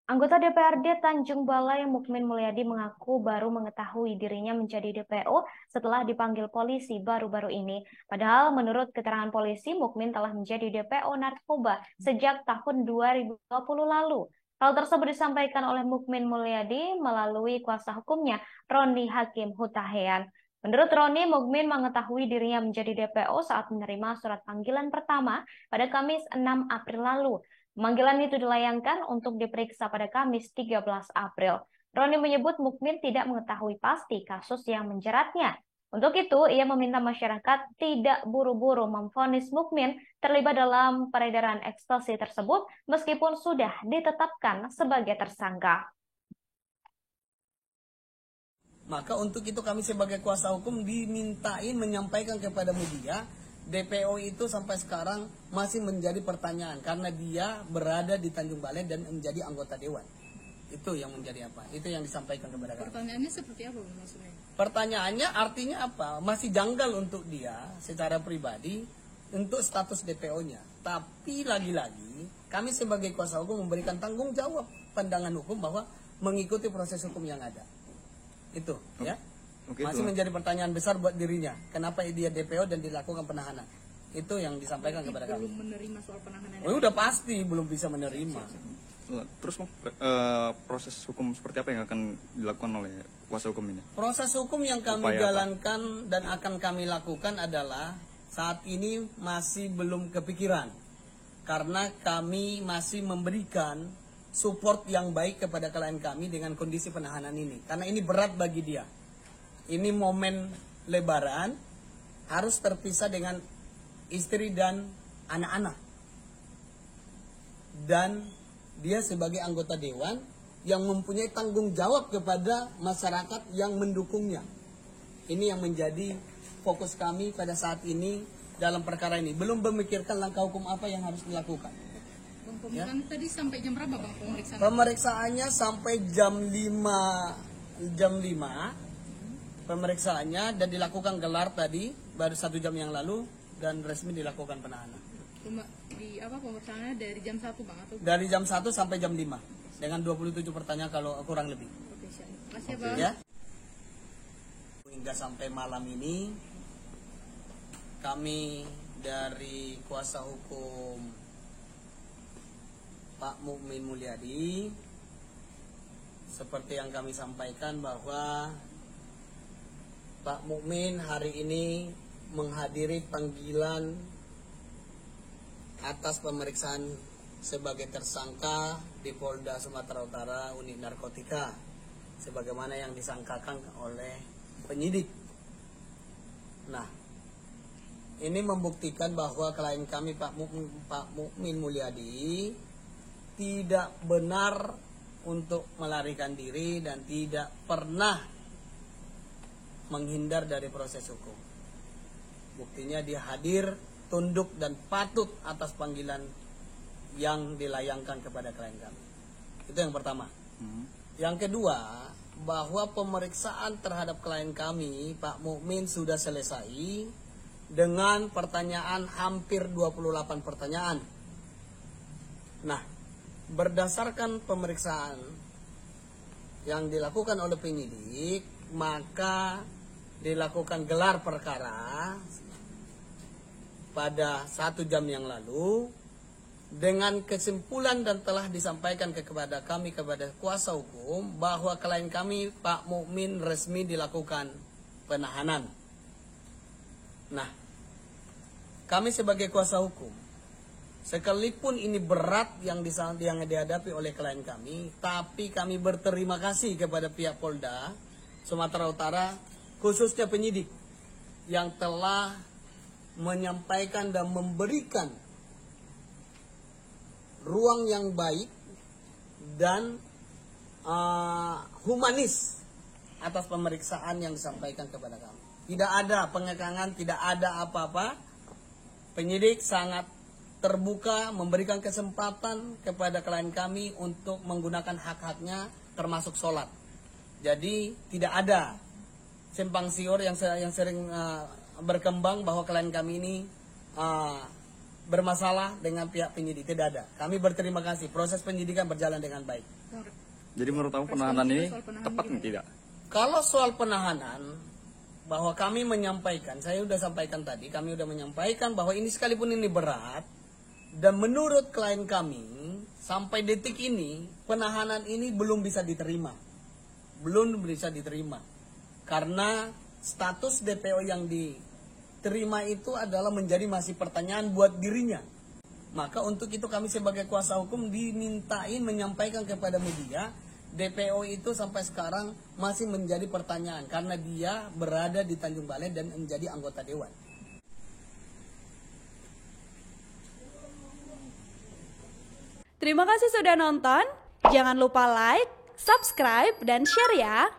Anggota DPRD Tanjung Balai Mukmin Mulyadi mengaku baru mengetahui dirinya menjadi DPO setelah dipanggil polisi baru-baru ini. Padahal menurut keterangan polisi, Mukmin telah menjadi DPO narkoba sejak tahun 2020 lalu. Hal tersebut disampaikan oleh Mukmin Mulyadi melalui kuasa hukumnya, Roni Hakim Hutahean. Menurut Roni, Mukmin mengetahui dirinya menjadi DPO saat menerima surat panggilan pertama pada Kamis 6 April lalu. Pemanggilan itu dilayangkan untuk diperiksa pada Kamis 13 April. Roni menyebut Mukmin tidak mengetahui pasti kasus yang menjeratnya. Untuk itu, ia meminta masyarakat tidak buru-buru memvonis Mukmin terlibat dalam peredaran ekstasi tersebut meskipun sudah ditetapkan sebagai tersangka. Maka untuk itu kami sebagai kuasa hukum dimintain menyampaikan kepada media, DPO itu sampai sekarang masih menjadi pertanyaan karena dia berada di Tanjung Balai dan menjadi anggota dewan. Itu yang menjadi apa? Itu yang disampaikan kepada kami. Pertanyaannya seperti apa maksudnya? Pertanyaannya artinya apa? Masih janggal untuk dia secara pribadi untuk status DPO-nya. Tapi lagi-lagi kami sebagai kuasa hukum memberikan tanggung jawab pandangan hukum bahwa mengikuti proses hukum yang ada. Itu ya. Masih menjadi pertanyaan besar buat dirinya. Kenapa dia DPO dan dilakukan penahanan? Itu yang disampaikan kepada kami. Belum menerima soal penahanan. Oh, udah pasti belum bisa menerima. Terus proses hukum seperti apa yang akan dilakukan oleh kuasa hukum ini? Proses hukum yang kami jalankan dan akan kami lakukan adalah saat ini masih belum kepikiran. Karena kami masih memberikan support yang baik kepada klien kami dengan kondisi penahanan ini. Karena ini berat bagi dia. Ini momen lebaran, harus terpisah dengan istri dan anak-anak. Dan dia sebagai anggota dewan yang mempunyai tanggung jawab kepada masyarakat yang mendukungnya. Ini yang menjadi fokus kami pada saat ini dalam perkara ini. Belum memikirkan langkah hukum apa yang harus dilakukan. Pemeriksaan tadi sampai jam berapa Bang pemeriksaan? Pemeriksaannya sampai jam 5 pemeriksaannya dan dilakukan gelar tadi baru 1 jam yang lalu dan resmi dilakukan penahanan. Pemeriksaannya dari jam 1 Bang atau? Dari jam 1 sampai jam 5 dengan 27 pertanyaan kalau kurang lebih. Makasih Bang. Ya. Hingga sampai malam ini kami dari kuasa hukum Pak Mukmin Mulyadi seperti yang kami sampaikan bahwa Pak Mukmin hari ini menghadiri panggilan atas pemeriksaan sebagai tersangka di Polda Sumatera Utara unit narkotika sebagaimana yang disangkakan oleh penyidik. Nah, ini membuktikan bahwa klien kami Pak Mukmin Mulyadi tidak benar untuk melarikan diri dan tidak pernah menghindar dari proses hukum. Buktinya dia hadir, tunduk dan patut atas panggilan yang dilayangkan kepada klien kami. Itu yang pertama. Yang kedua, bahwa pemeriksaan terhadap klien kami, Pak Mukmin, sudah selesai dengan pertanyaan hampir 28 pertanyaan. Nah, berdasarkan pemeriksaan yang dilakukan oleh penyidik, maka dilakukan gelar perkara pada 1 jam yang lalu dengan kesimpulan dan telah disampaikan kepada kami kepada kuasa hukum bahwa klien kami Pak Mukmin resmi dilakukan penahanan. Nah, kami sebagai kuasa hukum sekalipun ini berat yang dihadapi oleh klien kami, tapi kami berterima kasih kepada pihak Polda Sumatera Utara khususnya penyidik yang telah menyampaikan dan memberikan ruang yang baik dan humanis atas pemeriksaan yang disampaikan kepada kami. Tidak ada pengekangan, tidak ada apa-apa. Penyidik sangat terbuka memberikan kesempatan kepada klien kami untuk menggunakan hak-haknya termasuk sholat. Jadi tidak ada simpang siur yang sering berkembang bahwa klien kami ini bermasalah dengan pihak penyidik, tidak ada. Kami berterima kasih, proses penyidikan berjalan dengan baik. Jadi menurut kamu penahanan ini tepat nih tidak? Kalau soal penahanan, bahwa kami menyampaikan, saya sudah sampaikan tadi, kami sudah menyampaikan bahwa ini sekalipun ini berat, dan menurut klien kami, sampai detik ini, penahanan ini belum bisa diterima. Belum bisa diterima. Karena status DPO yang diterima itu adalah menjadi masih pertanyaan buat dirinya. Maka untuk itu kami sebagai kuasa hukum dimintain menyampaikan kepada media, DPO itu sampai sekarang masih menjadi pertanyaan. Karena dia berada di Tanjung Balai dan menjadi anggota dewan. Terima kasih sudah nonton. Jangan lupa like, subscribe, dan share ya.